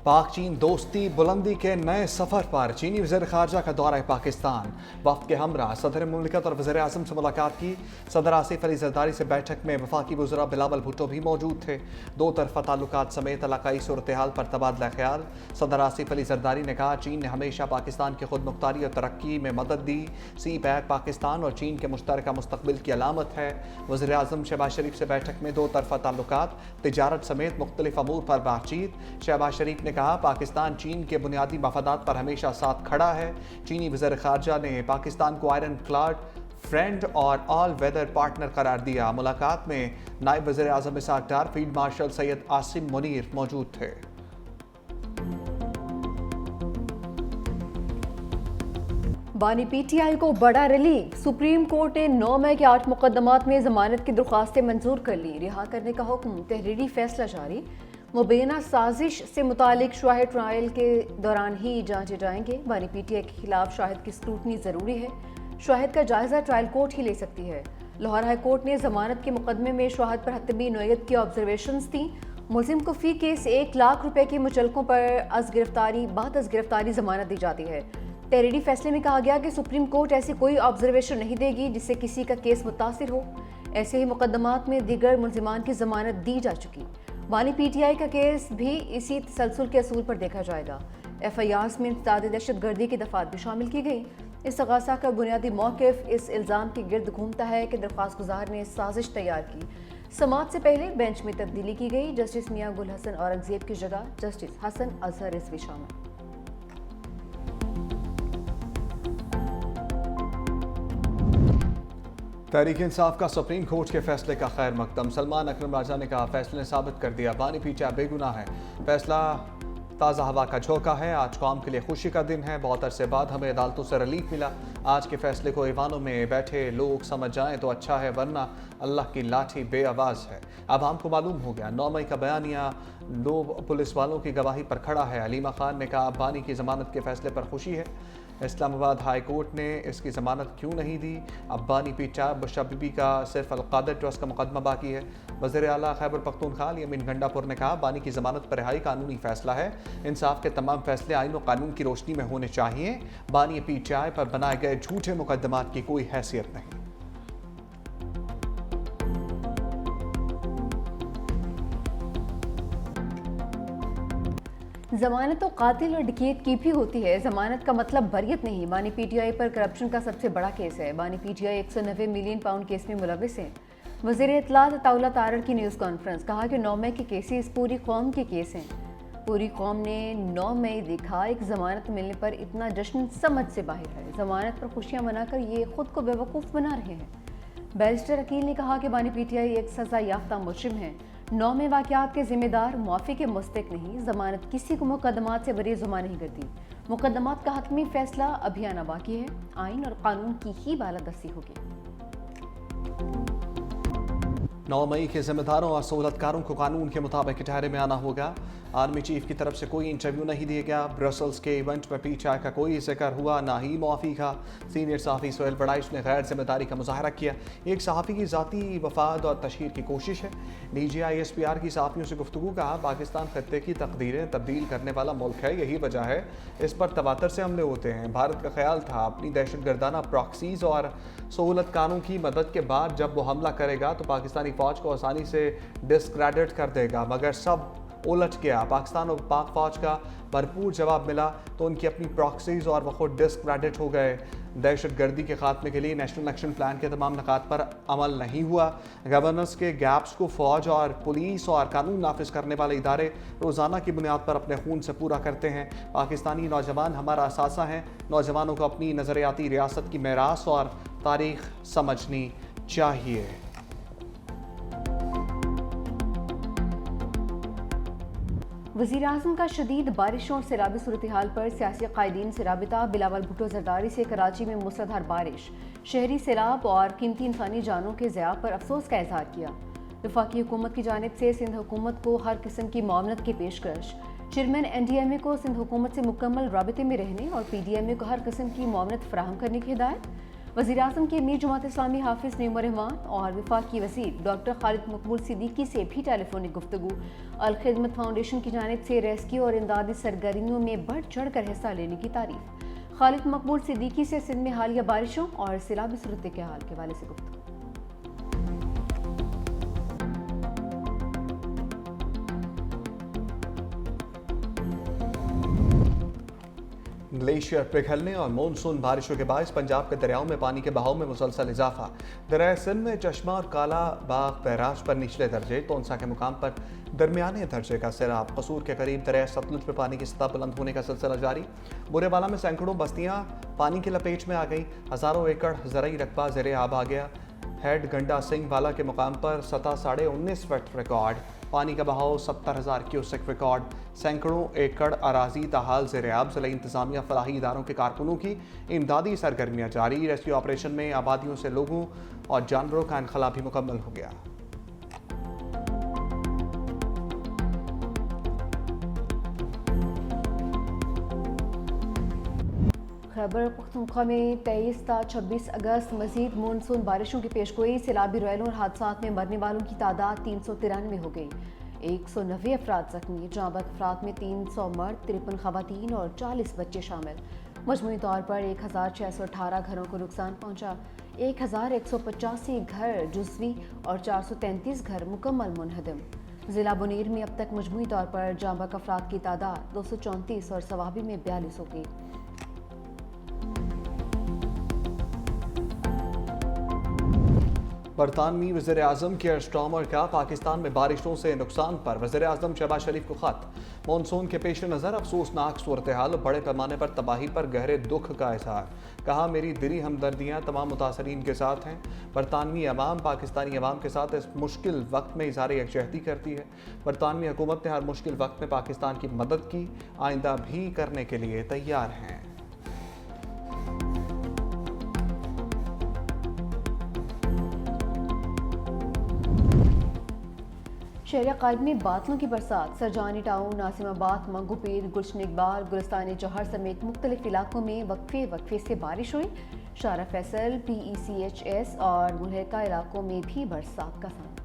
पाक चीन दोस्ती बुलंदी के नए सफर पर चीनी वज़ीर ख़ारजा का दौरा पाकिस्तान। वफ़द के हमरा सदर मुमलिकत और वज़ीर आज़म से मुलाकात की। सदर आसिफ अली ज़रदारी से बैठक में वफाकी वज़रा बिलावल भुट्टो भी मौजूद थे। दो तरफ़ा ताल्लुकात समेत इलाकाई सूरत हाल पर तबादला ख्याल। सदर आसिफ अली ज़रदारी ने कहा, चीन ने हमेशा पाकिस्तान की खुद मुख्तारी और तरक्की में मदद दी। सी पैक पाकिस्तान और चीन के मुश्तरका मुस्तक़बिल की अलामत है। वज़ीर आज़म शहबाज शरीफ से बैठक में दो तरफ़ा ताल्लुकात, तिजारत समेत मुख्तलिफ अमूर पर बातचीत। शहबाज शरीफ ने कहा, पाकिस्तान चीन के बुनियादी मफादात पर हमेशा साथ खड़ा है। चीनी वज़ीर ख़ारजा ने पाकिस्तान को आयरन क्लाड फ्रेंड और ऑल वेदर पार्टनर करार दिया। मुलाकात में नायब वज़ीर आज़म इसाक डार, फील्ड मार्शल सैयद आसिम मुनीर मौजूद थे। बानी पीटीआई को बड़ा रिलीफ। सुप्रीम कोर्ट ने 9 मई के 8 मुकदमात में जमानत की दरख्वास्तें मंजूर कर ली। रिहा करने का हुक्म, तहरीरी फैसला जारी। मुबैना साजिश से मुतालिक शाहिद ट्रायल के दौरान ही जांचे जाएंगे। बानी पीटीआई के खिलाफ शाहिद की स्क्रूटनी ज़रूरी है। शाहिद का जायज़ा ट्रायल कोर्ट ही ले सकती है। लाहौर हाई कोर्ट ने जमानत के मुकदमे में शाहिद पर हतमी नोयत की ऑब्जर्वेशंस दी। मुलजिम को फी केस 1 लाख रुपए के मुचलकों पर बाद अज गिरफ्तारी जमानत दी जाती है। तहरीरी फैसले में कहा गया कि सुप्रीम कोर्ट ऐसी कोई ऑब्जर्वेशन नहीं देगी जिससे किसी का केस मुतासिर हो। ऐसे ही मुकदमात में दीगर मुलजिमान की जमानत दी जा चुकी। बानी पीटीआई का केस भी इसी तसलसल के असूल पर देखा जाएगा। एफआईआर्स में इंसदाद दहशत गर्दी की दफात भी शामिल की गई। इस्तग़ासा का बुनियादी मौक़िफ़ इस इल्ज़ाम के गिर्द घूमता है कि दरख्वास्त गुजार ने साजिश तैयार की। समाअत से पहले बेंच में तब्दीली की गई। जस्टिस मियां गुल हसन औरंगज़ेब की जगह जस्टिस हसन अजहर रिजवी शामिल। तहरीक इंसाफ का सुप्रीम कोर्ट के फैसले का खैर मकदम। सलमान अकरम राजा ने कहा, फैसले ने साबित कर दिया बानी पीटीआई बेगुनाह है। फैसला ताज़ा हवा का झोंका है। आज कौम के लिए खुशी का दिन है। बहुत अरसे बाद हमें अदालतों से रिलीफ मिला। आज के फैसले को ईवानों में बैठे लोग समझ जाएं तो अच्छा है, वरना अल्लाह की लाठी बे आवाज़ है। अब हमको मालूम हो गया। 9 मई का बयानिया 2 पुलिस वालों की गवाही पर खड़ा है। अलीमा खान ने कहा, बानी की ज़मानत के फैसले पर खुशी है। इस्लामाबाद हाई कोर्ट ने इसकी ज़मानत क्यों नहीं दी? अब बानी पीटीआई बुशरा बीबी का सिर्फ अलकादर ट्रस्ट का मुकदमा बाकी है। वज़ीर आला खैबर पख्तूनख्वा यमीन गंडापुर ने कहा, बानी की ज़मानत पर रिहाई कानूनी फैसला है। इंसाफ के तमाम फैसले आइन और कानून की रोशनी में होने चाहिए। बानी पीटीआई पर बनाए गए झूठे मुकदमात की कोई हैसियत नहीं। जमानत तो कातिल और डकैत की भी होती है। जमानत का मतलब बरियत नहीं। बानी पीटीआई पर करप्शन का सबसे बड़ा केस है। बानी पीटीआई 190 मिलियन पाउंड केस में मुलविस है। वज़ीर इत्तलात अताउल्लाह तारड़ की न्यूज़ कॉन्फ्रेंस, कहा कि 9 मई के केसेस पूरी कौम के केस हैं। पूरी कौम ने 9 मई देखा। एक जमानत मिलने पर इतना जश्न समझ से बाहर है। जमानत पर खुशियाँ मनाकर ये खुद को बेवकूफ़ बना रहे हैं। बैरिस्टर अकील ने कहा कि बानी पीटीआई एक सज़ा याफ्ता मुजरिम है। 9 मई वाक़यात के ज़िम्मेदार मुआफ़ी के मुस्तक नहीं। ज़मानत किसी को मुकदमात से बरी ज़ुबान नहीं करती। मुकदमात का हतमी फैसला अभी आना बाकी है। आइन और कानून की ही बालादस्ती होगी। 9 मई के जिम्मेदारों और सहूलतकारों को कानून के मुताबिक ठहरे में आना होगा। आर्मी चीफ की तरफ से कोई इंटरव्यू नहीं दिया गया। ब्रसल्स के इवेंट में पीटीआई का कोई जिक्र हुआ, ना ही मुआफ़ी का। सीनियर सहाफ़ी सोहेल बड़ाइश ने गैर जिम्मेदारी का मुजाहरा किया। एक सहाफ़ी की ज़ाती वफाद और तशहीर की कोशिश है। DGISPR की सहाफ़ियों से गुफ्तगू, कहा, पाकिस्तान खत्ते की तकदीरें तब्दील करने वाला मुल्क है। यही वजह है इस पर तवातर से हमले होते हैं। भारत का ख्याल था अपनी दहशत गर्दाना प्रॉक्सीज़ और सहूलतकारों की मदद के बाद जब वो हमला करेगा तो पाकिस्तानी फ़ौज को आसानी से डिस्क्रेडिट कर देगा, मगर सब उलट गया। पाकिस्तान और पाक फ़ौज का भरपूर जवाब मिला तो उनकी अपनी प्रॉक्सीज़ और वो खुद डिस्क्रेडिट हो गए। दहशत गर्दी के खात्मे के लिए नेशनल एक्शन प्लान के तमाम नकात पर अमल नहीं हुआ। गवर्नेंस के गैप्स को फ़ौज और पुलिस और कानून नाफिज करने वाले इदारे रोज़ाना की बुनियाद पर अपने खून से पूरा करते हैं। पाकिस्तानी नौजवान हमारा असासा हैं। नौजवानों को अपनी नज़रियाती रियासत की मेरास और तारीख़ समझनी चाहिए। वज़ीर आज़म का शदीद बारिशों और सैलाबी सूरत हाल पर सियासी कायदीन से राबिता। बिलावल भुट्टो ज़रदारी से कराची में मूसलाधार बारिश, शहरी सैलाब और कीमती इंसानी जानों के ज़िया पर अफसोस का इजहार किया। वफाकी हुकूमत की जानिब से सिंध हुकूमत को हर किस्म की मामलत की पेशकश। चेयरमैन NDMA को सिंध हुकूमत से मुकम्मल राबिते में रहने और PDMA को हर किस्म की मामलत फराहम करने की हिदायत। वज़ीर-ए-आज़म के अमीर जमात इस्लामी हाफिज़ नईमुर रहमान और वफाकी वज़ीर डॉक्टर खालिद मकबूल सिद्दीकी से भी टेलीफोनिक गुफ्तगू। अल खिदमत फाउंडेशन की जानिब से रेस्क्यू और इमदादी सरगर्मियों में बढ़ चढ़ कर हिस्सा लेने की तारीफ। खालिद मकबूल सिद्दीकी से सिंध में हालिया बारिशों और सैलाबी सूरत के हाल के हवाले से गुफ्तगू। ग्लेशियर पिघलने और मानसून बारिशों के बायस पंजाब के दरियाओं में पानी के बहाव में मुसलसल इजाफा। दरिया सिंध में चश्मा और काला बाग बैराज पर निचले दर्जे, तोनसा के मुकाम पर दरमियाने दर्जे का सैलाब। कसूर के करीब दरिया सतलुज में पानी की सतह बुलंद होने का सिलसिला जारी। बुरेवाला में सैकड़ों बस्तियां पानी की लपेट में आ गई। हजारों एकड़ ज़रई रकबा ज़ेरे आब आ गया। हेड गंडा सिंह वाला के मुकाम पर सतह 19.5 फीट रिकॉर्ड। पानी का बहाव 70,000 क्यूसेक रिकॉर्ड। सैकड़ों एकड़ अराजी ताहाल ज़ेरे आब। ज़िला इंतज़ामिया फलाही इदारों के कारकुनों की इमदादी सरगर्मियाँ जारी। रेस्क्यू ऑपरेशन में आबादियों से लोगों और जानवरों का इनखला भी मुकम्मल हो गया। खैबर पख्तूनख्वा में 23 ता 26 अगस्त मजीद मानसून बारिशों की पेशगोई। सैलाबी रैलों और हादसात में मरने वालों की तादाद 393 हो गई। 190 अफराद जख्मी। जांबाक अफराद में 300 मर्द, 53 खवातीन और 40 बच्चे शामिल। मजमूई तौर पर 1618 घरों को नुकसान पहुंचा। 1185 घर जुज़वी और 433 घर मुकम्मल मुनहदम। ज़िला बुनीर में अब तक मजमूई तौर पर जांबाक अफराद की तादाद 234 और सवाबी में 42 हो गई। बरतानवी वज़ीर-ए-आज़म केयर स्टार्मर का पाकिस्तान में बारिशों से नुकसान पर वज़ीर-ए-आज़म शहबाज शरीफ को खत। मानसून के पेश नज़र अफसोसनाक सूरत हाल, बड़े पैमाने पर तबाही पर गहरे दुख का इजहार। कहा, मेरी दिली हमदर्दियाँ तमाम मुतासरीन के साथ हैं। बरतानवी अवाम पाकिस्तानी अवाम के साथ इस मुश्किल वक्त में इज़हार यकजहती करती है। बरतानवी हुकूमत ने हर मुश्किल वक्त में पाकिस्तान की मदद की, आइंदा भी करने के लिए तैयार हैं। शहर कायद में बादलों की बरसात। सरजानी टाउन, नासिमाबाद, मंगूपीर, गुलशन इकबाल, गुलिस्तान जौहर समेत मुख्तलिफ इलाकों में वक्फे वक्फे से बारिश हुई। शारा फैसल, PECHS और मुल्हका इलाकों में भी बरसात का सामना।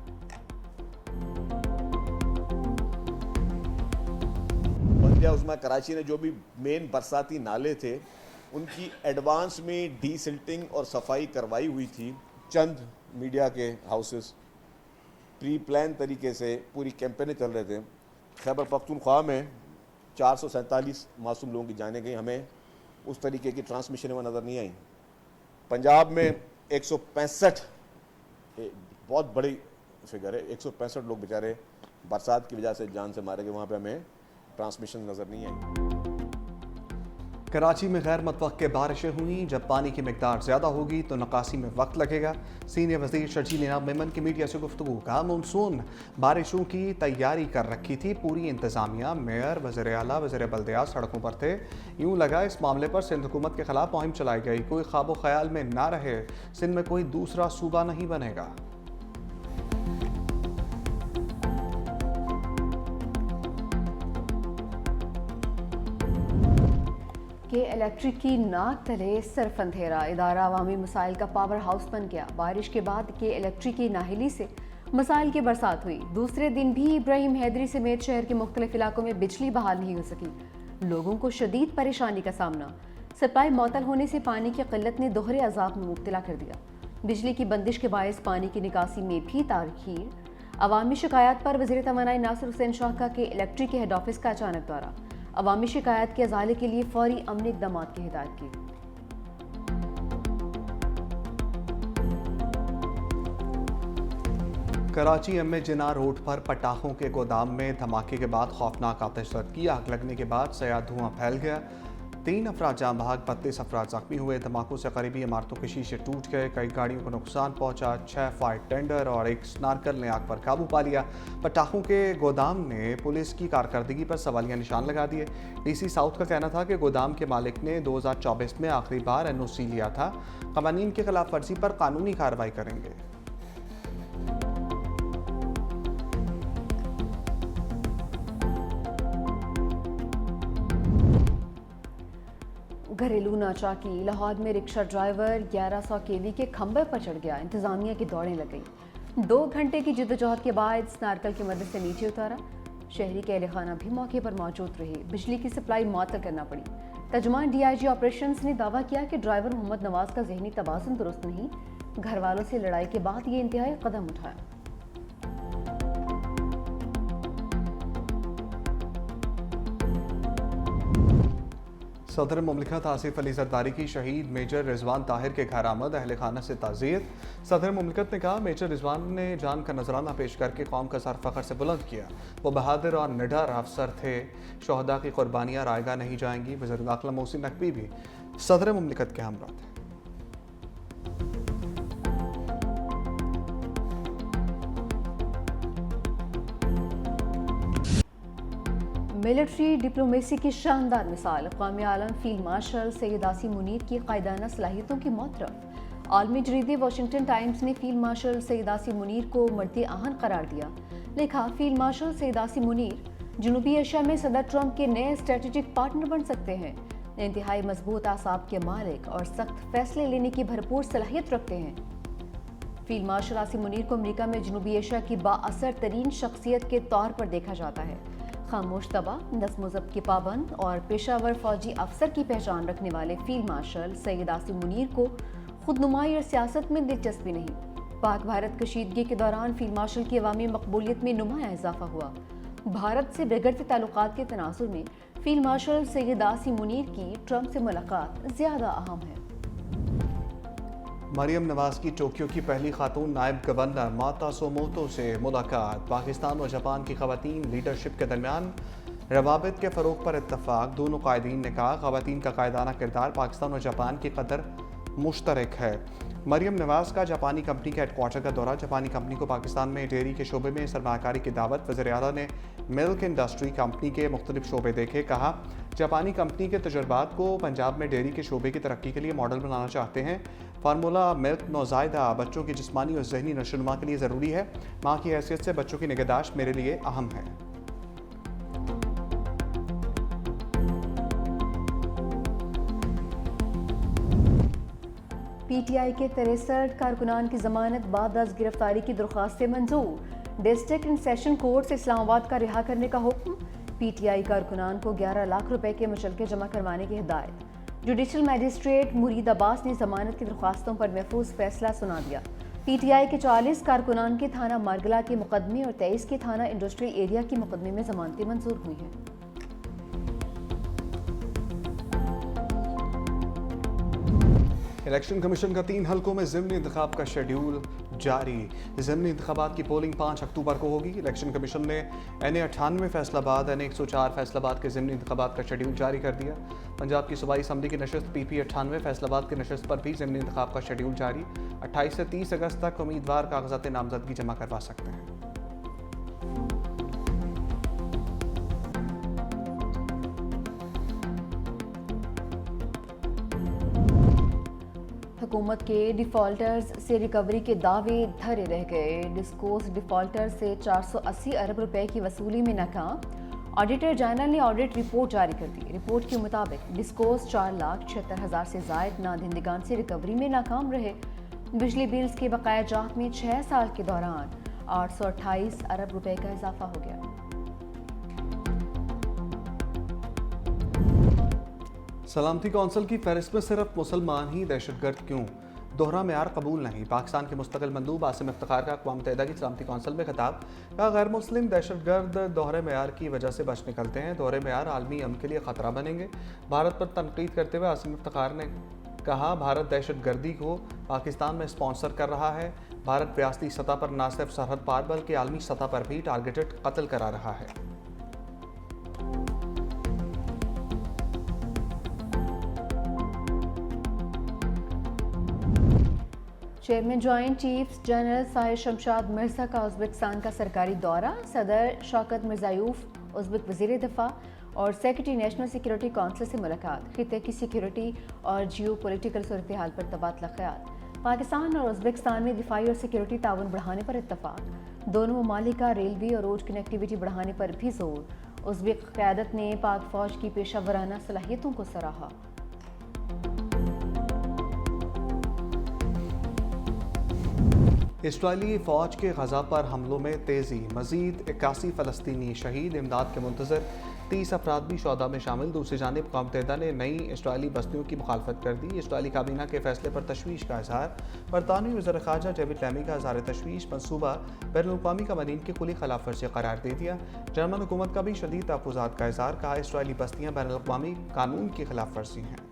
बंदिया उस्मा कराची ने जो भी मेन बरसाती नाले थे उनकी एडवांस में डीसिल्टिंग और सफाई करवाई हुई थी। चंद मीडिया के हाउसेस प्री प्लान तरीके से पूरी कैंपेनें चल रहे थे। खैबर पख्तूनख्वा में 447 मासूम लोगों की जानें गई। हमें उस तरीके की ट्रांसमिशन वहाँ नज़र नहीं आई। पंजाब में 165, बहुत बड़ी फिगर है, 165 लोग बेचारे बरसात की वजह से जान से मारे गए। वहाँ पे हमें ट्रांसमिशन नज़र नहीं आई। कराची में गैर मुतवक्के बारिशें हुई। जब पानी की मिकदार ज़्यादा होगी तो नकासी में वक्त लगेगा। सीनियर वज़ीर शर्जील इनाम मेमन की मीडिया से गुफ्तगू। कहा, मानसून बारिशों की तैयारी कर रखी थी पूरी इंतज़ामिया। मेयर, वज़ीर आला, वज़ीर बल्दियात सड़कों पर थे। यूँ लगा इस मामले पर सिंध हुकूमत के खिलाफ मुहिम चलाई गई। कोई ख्वाबो ख्याल में ना रहे, सिंध में कोई दूसरा सूबा नहीं बनेगा। के इलेक्ट्रिक की नाक तले सिर्फ अंधेरा। इदारा अवामी मसाइल का पावर हाउस बन गया। बारिश के बाद के इलेक्ट्रिक की नाहिली से मसाइल की बरसात हुई। दूसरे दिन भी इब्राहिम हैदरी समेत शहर के मुख्तलिफ इलाकों में बिजली बहाल नहीं हो सकी। लोगों को शदीद परेशानी का सामना। सप्लाई मअतल होने से पानी की किल्लत ने दोहरे अजाब में मुब्तला कर दिया। बिजली की बंदिश के बायस पानी की निकासी में भी ताख़ीर। अवामी शिकायत पर वज़ीर तवानाई नासिर हुसैन शाह का के इलेक्ट्रिक के हेड ऑफिस का अचानक दौरा। अवामी शिकायत के अजाले के लिए फौरी अमन इक़दाम की हिदायत की। कराची एम जिना रोड पर पटाखों के गोदाम में धमाके के बाद खौफनाक आतिशबाजी की। आग लगने के बाद सयाह धुआं फैल गया। 3 अफराद जाँ बहक, 32 अफराद जख्मी हुए। धमाकों से करीबी इमारतों के शीशे टूट गए। कई गाड़ियों को नुकसान पहुंचा। 6 फायर टेंडर और एक स्नार्कर ने आग पर काबू पा लिया। पटाखों के गोदाम ने पुलिस की कारकर्दगी पर सवालिया निशान लगा दिए। DC साउथ का कहना था कि गोदाम के मालिक ने 2024 में आखिरी बार NOC लिया था। कवानीन की खिलाफ वर्जी पर कानूनी कार्रवाई करेंगे। घरेलू नाचाकी, लाहौर में रिक्शा ड्राइवर 1100 केवी के खंभे पर चढ़ गया, इंतजामिया की दौड़ें लग गई। 2 घंटे की जद्दोजहद के बाद स्नारकल की मदद से नीचे उतारा। शहरी के अहल खाना भी मौके पर मौजूद रहे। बिजली की सप्लाई मुअत्तल करना पड़ी। तर्जुमान DIG ऑपरेशंस ने दावा किया कि ड्राइवर मोहम्मद नवाज का जहनी तवाज़ुन दुरुस्त नहीं, घर वालों से लड़ाई के बाद ये इंतहाई कदम उठाया। सदर मुमलिकत आसिफ अली जरदारी की शहीद मेजर रिजवान ताहिर के घर आमद अहल खाना से ताज़ियत। सदर मुमलिकत ने कहा, मेजर रिजवान ने जान का नजराना पेश करके कौम का सर फख्र से बुलंद किया। वो बहादुर और निडर अफसर थे। शहदा की कुर्बानियाँ रायगा नहीं जाएंगी। वज़ीर दाखिला मोहसिन नकवी भी सदर मुमलिकत के हमरा थे। मिलिट्री डिप्लोमेसी की शानदार मिसाल क़ौमी आलम फील्ड मार्शल सैयद आसिम मुनीर की कायदाना सलाहियतों की मोतरफ। आलमी जरीदे वाशिंगटन टाइम्स ने फील्ड मार्शल सैयद आसिम मुनीर को मर्द आहन करार दिया। लिखा, फील्ड मार्शल सैयद आसिम मुनीर जनूबी एशिया में सदर ट्रंप के नए स्ट्रेटेजिक पार्टनर बन सकते हैं। इंतहाई मजबूत आसाब के मालिक और सख्त फैसले लेने की भरपूर सलाहियत रखते हैं। फील्ड मार्शल आसिम मुनीर को अमेरिका में जनूबी एशिया की बाअसर तरीन शख्सियत के तौर पर देखा जाता है। खामोश तबा, नज़्म ज़ब्त के पाबंद और पेशावर फौजी अफसर की पहचान रखने वाले फील्ड मार्शल सैयद आसिम मुनीर को खुदनुमाई और सियासत में दिलचस्पी नहीं। पाक भारत कशीदगी के दौरान फील्ड मार्शल की अवामी मकबूलियत में नुमाया इजाफा हुआ। भारत से बिगड़ते ताल्लुकात के तनासुर में फील्ड मार्शल सैयद आसिम मुनीर की ट्रंप से मुलाकात ज़्यादा अहम है। मरियम नवाज की टोक्यो की पहली खातून नायब गवर्नर माता सोमोतो से मुलाकात। पाकिस्तान और जापान की खवातीन लीडरशिप के दरमियान रवाबित के फ़रोग पर इत्तफाक। दोनों कायदीन ने कहा, खवातीन का कायदाना किरदार पाकिस्तान और जापान की कदर मुश्तरक है। मरियम नवाज का जापानी कंपनी के हेडक्वार्टर का दौरा। जापानी कंपनी को पाकिस्तान में डेयरी के शोबे में सरमाकारी की दावत। वज़ीर आला ने मिल्क इंडस्ट्री कंपनी के मुख्तलिफ शोबे देखे। कहा, जापानी कंपनी के तजुर्बात को पंजाब में डेयरी के शोबे की तरक्की के लिए मॉडल बनाना चाहते हैं। फार्मूला मिल्क नौज़ायदा बच्चों की जिस्मानी और जहनी नशोनुमा के लिए ज़रूरी है। माँ की हैसियत से बच्चों की निगहदाश्त मेरे लिए अहम है। PTI के 63 कारकुनान की जमानत बाद अज गिरफ्तारी की दरख्वास्तें मंजूर। डिस्ट्रिक्ट एंड सेशन कोर्ट से इस्लामाबाद का रिहा करने का हुक्म। PTI कारकुनान को 11 लाख रुपए के मुचलके जमा करवाने की हिदायत। जुडिशल मैजिस्ट्रेट मुरीद अब्बास ने जमानत की दरख्वास्तों पर महफूज फैसला सुना दिया। PTI के 40 कारकुनान के थाना मारगला के मुकदमे और 23 के थाना इंडस्ट्रियल एरिया के मुकदमे में जमानतें मंजूर हुई हैं। इलेक्शन कमीशन का 3 हलकों में ज़िमनी इंतखाब का शेड्यूल जारी। ज़िमनी इंतखाबात की पोलिंग 5 अक्टूबर को होगी। इलेक्शन कमीशन ने NA 98 फैसलाबाद, NA 104 फैसलाबाद के ज़िमनी इंतखाबात का शेड्यूल जारी कर दिया। पंजाब की सूबाई असम्बली की नशस्त PP 98 फैसलाबाद की नशस्त पर भी ज़िमनी इंतखाब का शेड्यूल जारी। 28 से 30 अगस्त तक उम्मीदवार कागजात नामजदगी जमा करवा सकते हैं। हुकूमत के डिफ़ॉल्टर्स से रिकवरी के दावे धरे रह गए। डिस्कोर्स डिफ़ॉल्टर से 480 अरब रुपए की वसूली में नाकाम। ऑडिटर जनरल ने ऑडिट रिपोर्ट जारी कर दी। रिपोर्ट के मुताबिक डिस्कोर्स 4,76,000 से ज़ायद नादहिंदगान से रिकवरी में नाकाम रहे। बिजली बिल्स के बकाया जात में 6 साल के दौरान 828 अरब रुपए का इजाफा हो गया। सलामती कौंसिल की फहरिस्त में सिर्फ मुसलमान ही दहशतगर्द क्यों? दोहरा मेयार कबूल नहीं। पाकिस्तान के मुस्तकिल मंदूब आसिम इफ्तिखार का अक़वाम मुत्तहिदा की सलामती कौंसिल में खिताब। कहा, गैर मुस्लिम दहशतगर्द दोहरे मेयार की वजह से बच निकलते हैं। दोहरे मेयार आलमी अमन के लिए ख़तरा बनेंगे। भारत पर तनकीद करते हुए आसिम इफ्तिखार ने कहा, भारत दहशतगर्दी को पाकिस्तान में स्पॉन्सर कर रहा है। भारत रियासती सतह पर न सिर्फ सरहद पार बल्कि आलमी सतह पर भी टारगेटेड कत्ल करा रहा है। Chairman joint chiefs general Sahir Shamshad Mirza का उज़्बेकिस्तान का सरकारी दौरा। सदर शौकत मिर्ज़ायूफ, उज़्बेक वज़ीर दिफ़ा और सेक्रेटरी नेशनल सिक्योरिटी काउंसिल से मुलाकात। खित्ते की सिक्योरिटी और जियो पोलिटिकल सूरत हाल पर तबादला ख्याल। पाकिस्तान और उज़्बेकिस्तान में दिफाई और सिक्योरिटी ताउन बढ़ाने पर इत्तफाक। दोनों ममालिक का रेलवे और रोड कनेक्टिविटी बढ़ाने पर भी जोर। उज़्बेक क़यादत ने पाक फ़ौज की पेशा वराना सलाहियतों को सराहा। اسرائیلی فوج کے غزہ پر حملوں میں تیزی، مزید 81 فلسطینی شہید، امداد کے منتظر 30 افراد بھی شہداء میں شامل۔ دوسری جانب اقوام متحدہ نے نئی اسرائیلی بستیوں کی مخالفت کر دی۔ اسرائیلی کابینہ کے فیصلے پر تشویش کا اظہار۔ برطانوی وزیر خارجہ ڈیوڈ لیمی کا اظہار تشویش، منصوبہ بین الاقوامی قوانین کی کھلی خلاف ورزی قرار دے دیا۔ جرمن حکومت کا بھی شدید تحفظات کا اظہار، کہا اسرائیلی بستیاں بین الاقوامی قانون کی خلاف ورزی ہیں۔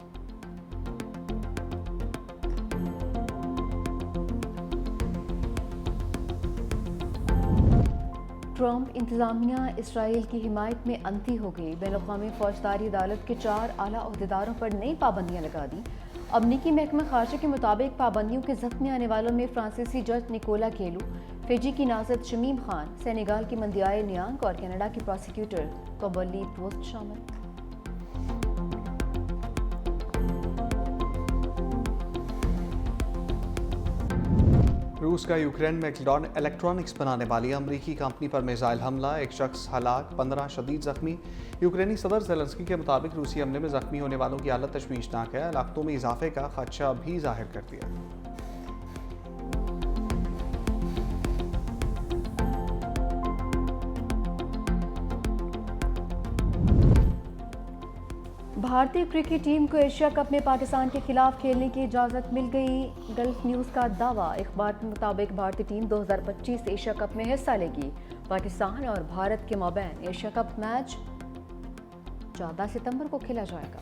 ٹرمپ انتظامیہ اسرائیل کی حمایت میں انتھی ہو گئی۔ بین الاقوامی فوجداری عدالت کے 4 اعلیٰ عہدیداروں پر نئی پابندیاں لگا دی۔ امریکی محکمہ خارجہ کے مطابق پابندیوں کے زد میں آنے والوں میں فرانسیسی جج نکولا کیلو، فجی کی ناظر شمیم خان، سینیگال کی مندیائے نیانگ اور کینیڈا کی پراسیکیوٹر کومبرلی پروسٹ شامل۔ روس کا یوکرین میں الیکٹرانکس بنانے والی امریکی کمپنی پر میزائل حملہ، 1 شخص ہلاک، 15 شدید زخمی۔ یوکرینی صدر زیلنسکی کے مطابق روسی حملے میں زخمی ہونے والوں کی حالت تشویشناک ہے، ہلاکتوں میں اضافے کا خدشہ بھی ظاہر کر دیا۔ بھارتی کرکٹ ٹیم کو ایشیا کپ میں پاکستان کے خلاف کھیلنے کی اجازت مل گئی۔ گلف نیوز کا دعویٰ، اخبار کے مطابق بھارتی ٹیم 2025 ایشیا کپ میں حصہ لے گی۔ پاکستان اور بھارت کے مابین ایشیا کپ میچ 14 ستمبر کو کھیلا جائے گا۔